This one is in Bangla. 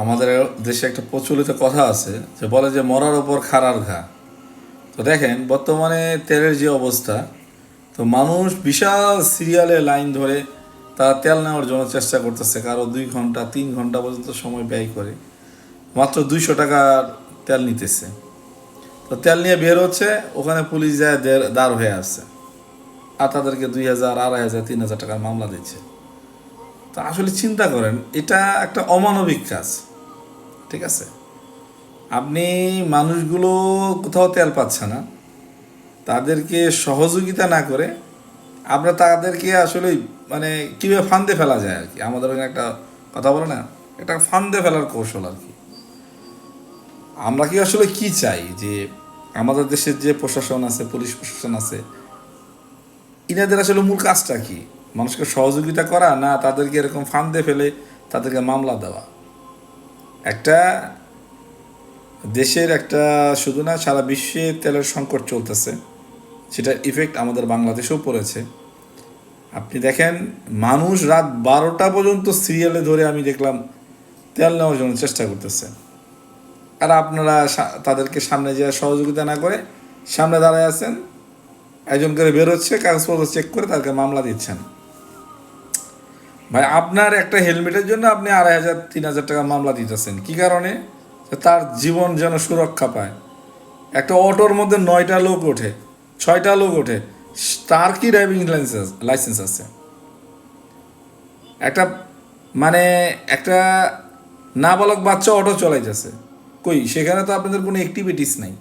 আমাদের দেশে একটা প্রচলিত কথা আছে যে বলে যে মরার ওপর খাড়ার ঘা। তো দেখেন বর্তমানে তেলের যে অবস্থা, তো মানুষ বিশাল সিরিয়ালে লাইন ধরে তারা তেল নেওয়ার জন্য চেষ্টা করতেছে, কারো 2 ঘন্টা 3 ঘন্টা পর্যন্ত সময় ব্যয় করে মাত্র 200 টাকার তেল নিতেছে। তো তেল নিয়ে বের হচ্ছে, ওখানে পুলিশ যায় দাঁড় হয়ে আসছে, আর তাদেরকে 2,000 2,500 3,000 টাকার মামলা দিচ্ছে। তো আসলে চিন্তা করেন, এটা একটা অমানবিক কাজ। ঠিক আছে, আপনি মানুষগুলো কোথাও তেল পাচ্ছে না, তাদেরকে সহযোগিতা না করে আমরা তাদেরকে আসলে মানে কীভাবে ফান্দে ফেলা যায় আর কি, আমাদের ওখানে একটা কথা বলে না, একটা ফান্দে ফেলার কৌশল আর কি। আমরা কি আসলে কি চাই যে আমাদের দেশের যে প্রশাসন আছে, পুলিশ প্রশাসন আছে, ইনাদের আসলে মূল কাজটা কি? মানুষকে সহযোগিতা করা, না তাদেরকে এরকম ফান্দে ফেলে তাদেরকে মামলা দেওয়া? একটা দেশের একটা শুধু না, সারা বিশ্বে তেলের সংকট চলতেছে, সেটার ইফেক্ট আমাদের বাংলাদেশেও পড়েছে। আপনি দেখেন, মানুষ রাত 12টা পর্যন্ত সিরিয়ালে ধরে আমি দেখলাম তেল নেওয়ার জন্য চেষ্টা করতেছে, আর আপনারা তাদেরকে সামনে যাওয়ার সহযোগিতা না করে সামনে দাঁড়ায় আছেন, একজন করে বেরোচ্ছে, কাগজপত্র চেক করে তাদেরকে মামলা দিচ্ছেন। ভাই, আপনার একটা হেলমেটের জন্য আপনি 2,500 3,000 টাকা মামলা দিতেছেন, কি কারণে? তার জীবন যেন সুরক্ষা পায়। একটা অটোর মধ্যে 9টা লোক ওঠে, 6টা লোক ওঠে, তার কি ড্রাইভিং লাইসেন্স আছে? একটা মানে একটা নাবালক বাচ্চা অটো চলাইতেছে, কই সেখানে তো আপনাদের কোনো অ্যাক্টিভিটিস নাই।